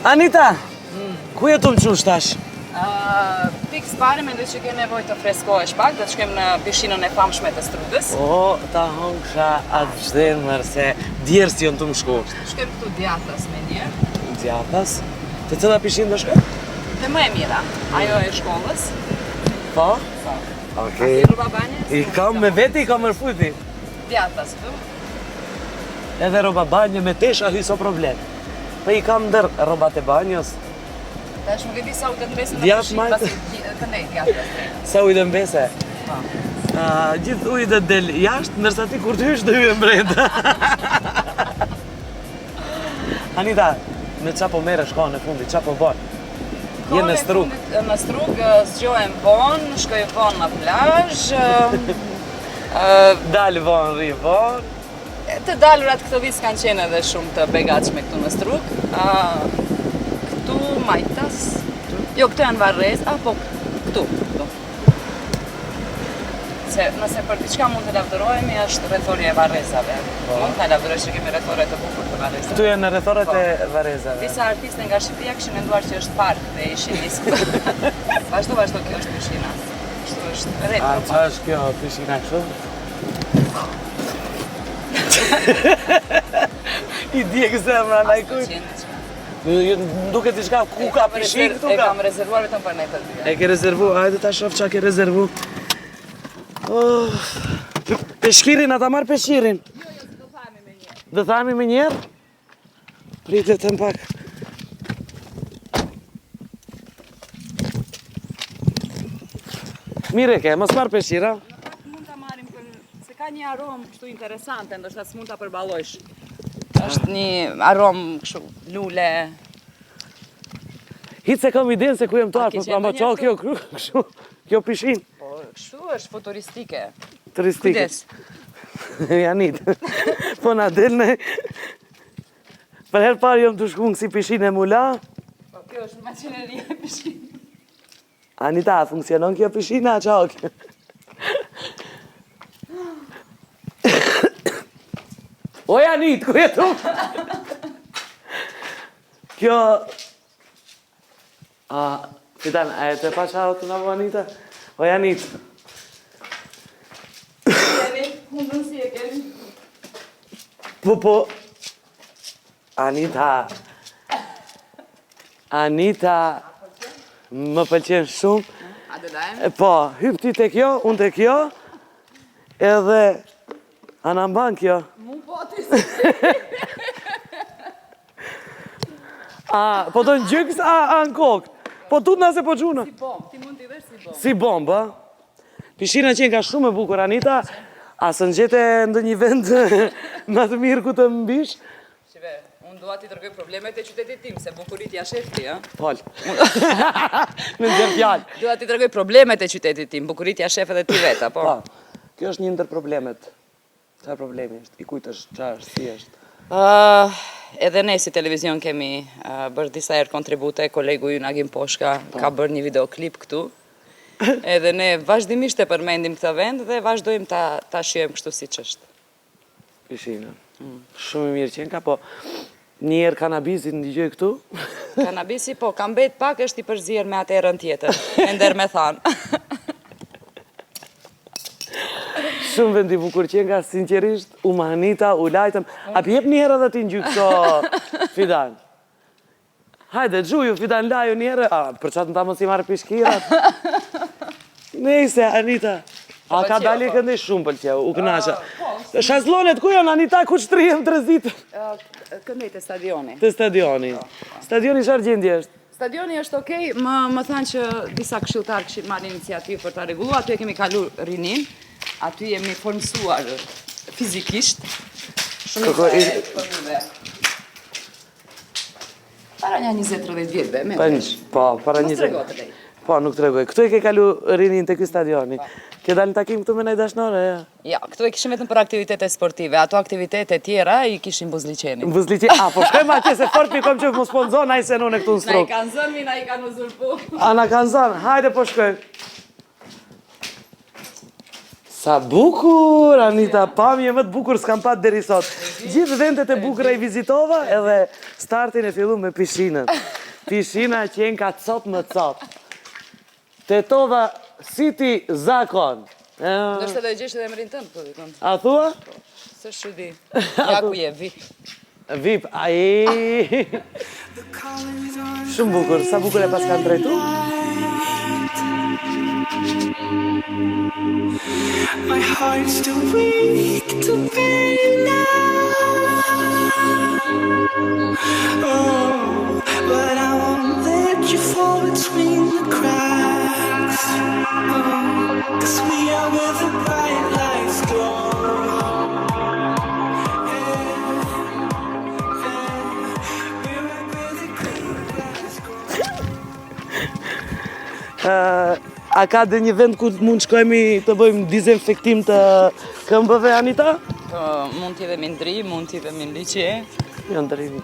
Anita, ku jetu më qush tash? Pikës pare mendoj që ke nevojë të freskohesh pak, do të shkojmë në pishinën e famshme të Strudës. O, ta hongsha atë gjden mërë se djerës të jonë të më shku. Shkojmë këtu Djathas me njerë. Djathas? Të cëlla pishinë do shkojmë? Dhe më e mira, ajo e shkollës. Po? Po. Okej. A roba banjës? I kam me veti, i kam mërfuti. Djathas këtu. Edhe roba banjë me tesha hy so problem. Po i kam ndër robat e banjës. Tash nuk e di sa u të mbesë në Djath pishinë, majtë. pasi këndej Djathas. Sa ujtë mbese? Po. Gjithë ujtë dhe del jashtë, nërsa ti kur të hysh të hyë mbrenda. Anita, me qa po mere shko në fundi, qa po bërë? Je në strug. Në strug, zgjohem vonë, shkoj vonë në plazh. Dalë vonë, ri vonë. Të dalurat këto vit s'kanë qenë edhe shumë të begatshme këtu në strug. Këtu Majtas. Jo, këtu janë Varrez, po këtu. Se nëse për diçka mund të lavdërohemi është rrethorja e Varrezave. Mund ta lavdërosh që kemi rrethore të bukur të Varrezave. Këtu janë rrethoret e Varrezave. Disa artistë nga Shqipëria kishin menduar që është park dhe ishin nisë. Vazhdo, kjo është pishina. Kështu është retro. Qa është kjo pishina kështu? I djekë zemra në ajkujt. Duke t'i shka ku ka pishin këtu ka? E kam rezervuar vetëm për ne të dyja. E ke rezervu, hajde ta shof qa ke rezervu. Peshkirin, ata marrë peshkirin. Jo, do thami me njerë. Dhe thami me njerë? Pritet të më pak. Mire ke, mos marrë peshkira? Në fakt mund ta marrim se ka një aromë kështu interesante, ndoshta s'mund ta përballojsh. Është një aromë kështu lule. Hitë se kam idenë se ku jem të arë, ama qa kjo kështu, kjo pishin. Po, kështu është futuristike. Turistike. Kujdes. Janit. Po na del në... Për herë parë jom të shku në si pishin e mula. Po, kjo është maqineria e pishinë. Anita, funksionon kjo pishina, qa o kjo? O Janit, ku jetu? Kjo... Fidan, a e të pa qa o të në bo Anita? O Janit. Mundën si e keni. Po. Anita. Anita. Më pëlqen shumë. A do dajmë? Po, hyp ti të kjo, unë të kjo. Edhe... A në mban kjo? Mu po ti Po do në gjykës, a në kokë? Po tut nëse po gjuna? si bomb, ti mund t'i vesh si bomb. Si bomba. Pishina qenë ka shumë e bukur, Anita. Asë në gjete ndë një vend më të mirë ku të mbish? Shive, unë dua t'i tërgoj problemet e qytetit tim, se bukurit ja shefti, ha? Pol. Në gjërë fjallë. Dua t'i tërgoj problemet e qytetit tim, bukurit ja shef edhe ti veta, po. Kjo është një ndër problemet. Qa problemi është? I kujtë është, qa është, si është? Edhe ne si televizion kemi bërë disa herë kontribute, kolegu ju Nagim Poshka ka bërë një videoklip këtu. Edhe ne vazhdimisht e përmendim këtë vend dhe vazhdojmë ta shijojmë kështu si që është. Pishina. Shumë i mirë qenë ka, po njerë kanabizit në digjoj këtu? Kanabisi, po, kam bet pak është i përzirë me atë erën tjetër, e ndër me thanë. Shumë vendi bukur qenë ka, sinqerisht, u Anita, u lajtëm. A pjep një herë dhe ti në gjykë so Fidan? Hajde, gjuju, Fidan laju një herë. Për qatë në ta mos i marrë pishkirat? Nejse, Anita. A ka dali këndej shumë pëlqeu, u kënaqa. Shazlonet, ku janë, Anita, ku qëtrijem të rëzitë? Këndej të stadioni. Të stadioni. Stadioni që argjendje është? Stadioni është okej, më thanë që disa këshilltarë kishin marrë iniciativë për ta rregulluar, aty e kemi kalu rinin, aty jemi formësuar fizikisht. Shumë i për mëve. Para një 20-30 vjetëve, me vesh. Po, para 20. Mos tregoj të lej. Po, nuk tregoj. Këtu e ke kalu rinin të ky stadioni. Ke dalë në takim këtu me nëjë dashnore, ja? Ja, këtu e kishim vetëm për aktivitete sportive, ato aktivitete tjera i kishim buzliqeni. Buzliqeni, po shkojmë atje se fort mi kom që më sponzon, a i se nune këtu në Na i struk. kanë zënë, mi na i kanë uzurpu. A na kanë zënë, hajde po shkojmë. Sa bukur, Anita, pamje më të bukur s'kam pat deri sot. Gjithë vendet e bukura I vizitova edhe startin e fillu me pishinën. Pishina qenë ka cot më cot. Tetova si ti zakon. Ndoshta do e gjesh edhe emrin tënd po dikon. A thua? Se shudi. Ja ku je VIP. Vip, ai. Shumë bukur, sa bukur e pas kanë drejtu? My heart's too weak to bear now. Oh, but I won't let you fall between the cracks. Oh, 'cause we are where the bright lights glow. A ka dhe një vend ku mund shkojmë të bëjmë dezinfektim të këmbëve, Anita? Po, mund t'i dhe mi ndri, mund t'i dhe mi liqe. Jo ndërimi.